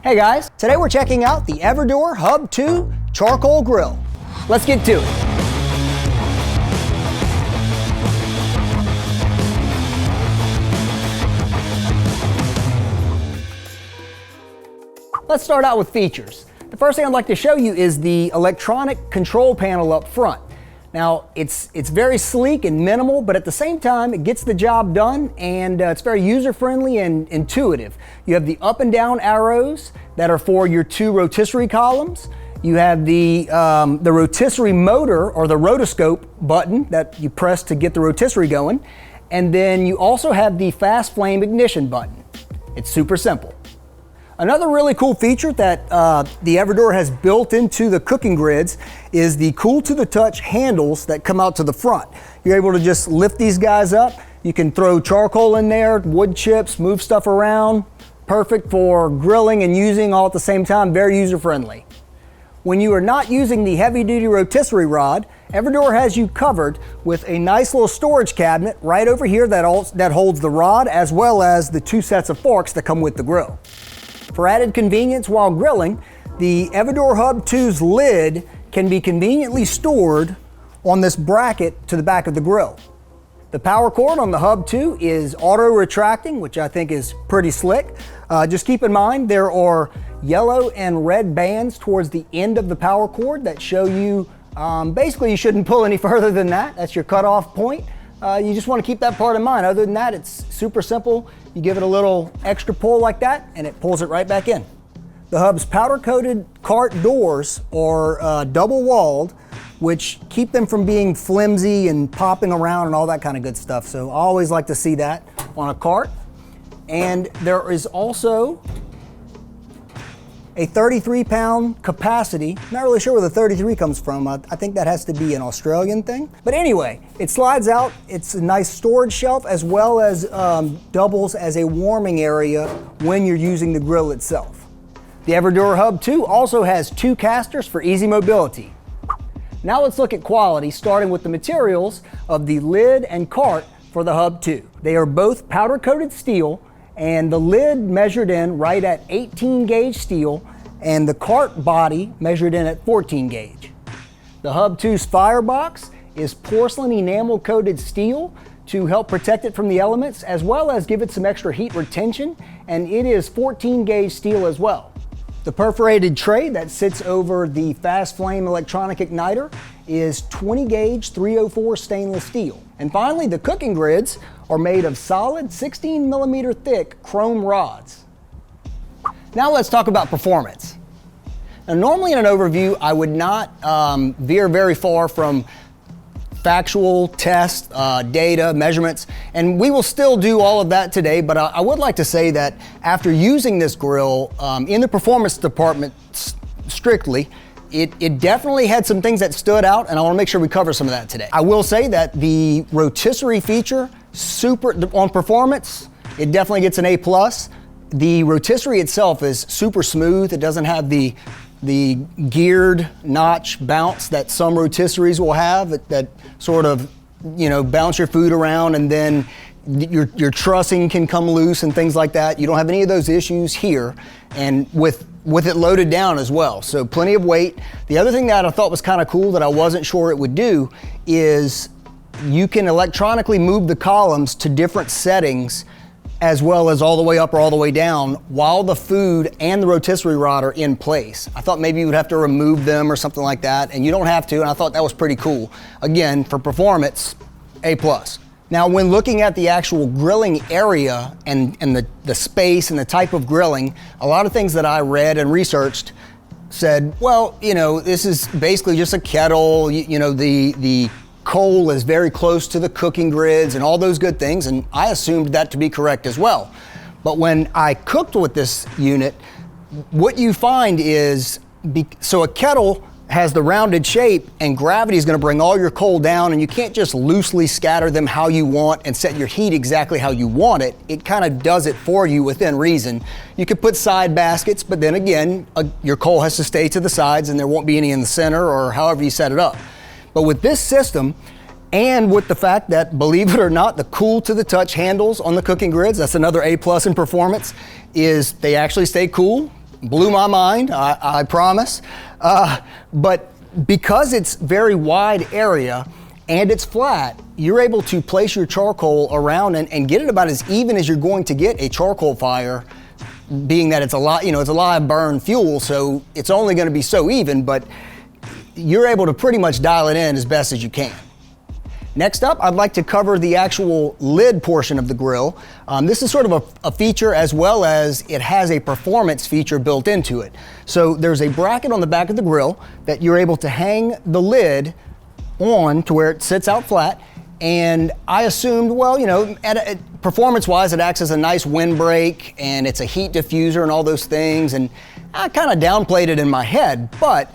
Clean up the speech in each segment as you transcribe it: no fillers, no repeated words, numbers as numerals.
Hey guys, today we're checking out the Everdure HUB II charcoal grill. Let's get to it. Let's start out with features. The first thing I'd like to show you is the electronic control panel up front. Now, it's very sleek and minimal, but at the same time, it gets the job done, and it's very user-friendly and intuitive. You have the up and down arrows that are for your two rotisserie columns. You have the rotisserie motor, or the rotoscope button that you press to get the rotisserie going. And then you also have the fast flame ignition button. It's super simple. Another really cool feature that the Everdure has built into the cooking grids is the cool to the touch handles that come out to the front. You're able to just lift these guys up. You can throw charcoal in there, wood chips, move stuff around. Perfect for grilling and using all at the same time, very user friendly. When you are not using the heavy duty rotisserie rod, Everdure has you covered with a nice little storage cabinet right over here that holds the rod as well as the two sets of forks that come with the grill. For added convenience while grilling, the Everdure HUB II's lid can be conveniently stored on this bracket to the back of the grill. The power cord on the HUB II is auto retracting, which I think is pretty slick. Just keep in mind there are yellow and red bands towards the end of the power cord that show you basically you shouldn't pull any further than that. That's your cutoff point. You just want to keep that part in mind. Other than that, it's super simple. You give it a little extra pull like that and it pulls it right back in. The Hub's powder-coated cart doors are double walled, which keep them from being flimsy and popping around and all that kind of good stuff. So I always like to see that on a cart. And there is also a 33-pound capacity. Not really sure where the 33 comes from. I think that has to be an Australian thing. But anyway, it slides out. It's a nice storage shelf as well as doubles as a warming area when you're using the grill itself. The Everdure HUB II also has two casters for easy mobility. Now let's look at quality, starting with the materials of the lid and cart for the HUB II. They are both powder-coated steel, and the lid measured in right at 18 gauge steel, and the cart body measured in at 14 gauge. The HUB II's firebox is porcelain enamel coated steel to help protect it from the elements, as well as give it some extra heat retention, and it is 14 gauge steel as well. The perforated tray that sits over the fast flame electronic igniter is 20 gauge 304 stainless steel. And finally, the cooking grids are made of solid 16 millimeter thick chrome rods. Now let's talk about performance. Now normally in an overview, I would not veer very far from factual tests, data, measurements, and we will still do all of that today, but I would like to say that after using this grill in the performance department strictly, it definitely had some things that stood out, and I want to make sure we cover some of that today. I will say that the rotisserie feature, on performance, it definitely gets an A+. The rotisserie itself is super smooth. It doesn't have the geared notch bounce that some rotisseries will have that sort of, bounce your food around, and then your trussing can come loose and things like that. You don't have any of those issues here, and with it loaded down as well. So plenty of weight. The other thing that I thought was kind of cool that I wasn't sure it would do is you can electronically move the columns to different settings, as well as all the way up or all the way down, while the food and the rotisserie rod are in place. I thought maybe you would have to remove them or something like that, and you don't have to, and I thought that was pretty cool. Again, for performance, A+. Now, when looking at the actual grilling area and the space and the type of grilling, a lot of things that I read and researched said, well, this is basically just a kettle, the coal is very close to the cooking grids and all those good things, and I assumed that to be correct as well. But when I cooked with this unit, what you find is, so a kettle has the rounded shape, and gravity is going to bring all your coal down, and you can't just loosely scatter them how you want and set your heat exactly how you want it. It kind of does it for you within reason. You could put side baskets, but then again, your coal has to stay to the sides and there won't be any in the center or however you set it up. But with this system, and with the fact that, believe it or not, the cool to the touch handles on the cooking grids, that's another A+ in performance, is they actually stay cool blew my mind, I promise. But because it's very wide area and it's flat, you're able to place your charcoal around and get it about as even as you're going to get a charcoal fire, being that it's a lot, it's a live burn fuel, so it's only going to be so even, but you're able to pretty much dial it in as best as you can. Next up, I'd like to cover the actual lid portion of the grill. This is sort of a feature, as well as it has a performance feature built into it. So there's a bracket on the back of the grill that you're able to hang the lid on to where it sits out flat. And I assumed, well, performance-wise, it acts as a nice windbreak and it's a heat diffuser and all those things. And I kind of downplayed it in my head, but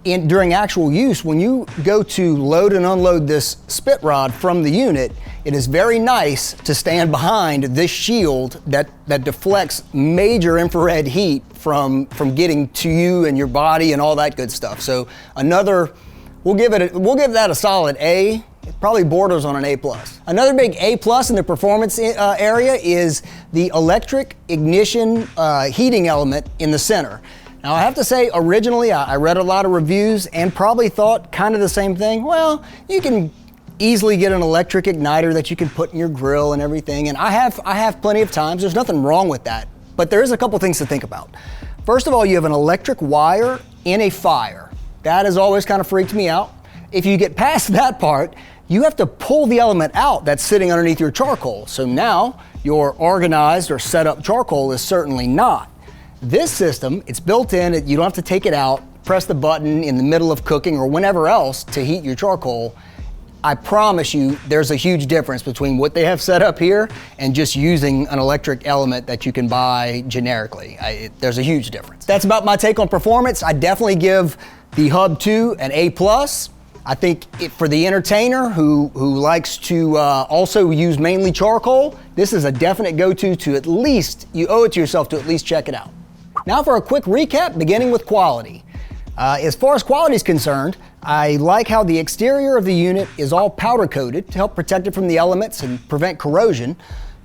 during actual use, when you go to load and unload this spit rod from the unit, it is very nice to stand behind this shield that deflects major infrared heat from getting to you and your body and all that good stuff. So we'll give that a solid A. It probably borders on an A+. Another big A+ in the performance area is the electric ignition heating element in the center. Now I have to say, originally I read a lot of reviews and probably thought kind of the same thing. Well, you can easily get an electric igniter that you can put in your grill and everything, and I have plenty of times. There's nothing wrong with that, but there is a couple things to think about. First of all, you have an electric wire in a fire. That has always kind of freaked me out. If you get past that part, you have to pull the element out that's sitting underneath your charcoal. So now your organized or set up charcoal is certainly not. This system, it's built in, you don't have to take it out, press the button in the middle of cooking or whenever else to heat your charcoal. I promise you there's a huge difference between what they have set up here and just using an electric element that you can buy generically. There's a huge difference. That's about my take on performance. I definitely give the HUB II an A+. I think for the entertainer who likes to also use mainly charcoal, this is a definite go-to to at least, you owe it to yourself to at least check it out. Now for a quick recap, beginning with quality. As far as quality is concerned, I like how the exterior of the unit is all powder coated to help protect it from the elements and prevent corrosion.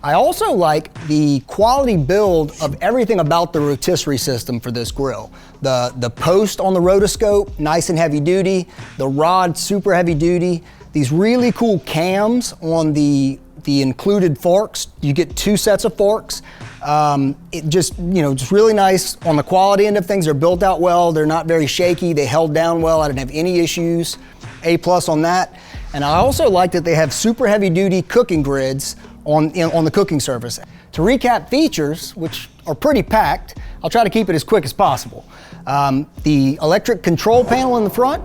I also like the quality build of everything about the rotisserie system for this grill. The post on the rotoscope, nice and heavy duty. The rod, super heavy duty. These really cool cams on the included forks. You get 2 sets of forks. It just really nice on the quality end of things. They're built out well. They're not very shaky. They held down well. I didn't have any issues. A+ on that. And I also like that they have super heavy duty cooking grids on the cooking surface. To recap features, which are pretty packed, I'll try to keep it as quick as possible. The electric control panel in the front,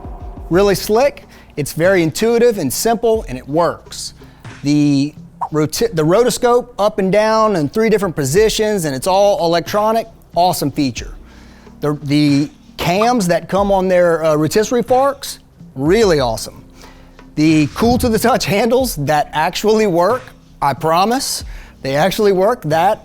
really slick. It's very intuitive and simple, and it works. The rotoscope up and down in 3 different positions, and it's all electronic, awesome feature. The cams that come on their rotisserie forks, really awesome. The cool to the touch handles that actually work, I promise, they actually work. That's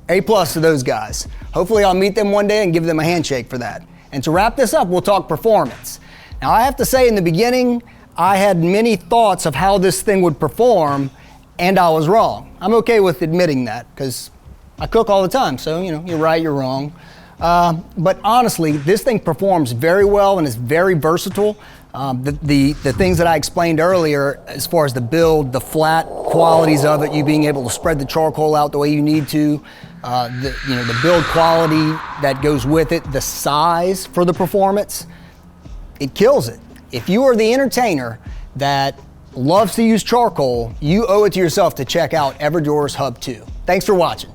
A+ to those guys. Hopefully I'll meet them one day and give them a handshake for that. And to wrap this up, we'll talk performance. Now I have to say, in the beginning, I had many thoughts of how this thing would perform, and I was wrong. I'm okay with admitting that because I cook all the time, so you're right, you're wrong. But honestly, this thing performs very well and is very versatile. The things that I explained earlier, as far as the build, the flat qualities of it, you being able to spread the charcoal out the way you need to, the build quality that goes with it, the size for the performance, it kills it. If you are the entertainer that loves to use charcoal, you owe it to yourself to check out Everdure's HUB II. Thanks for watching.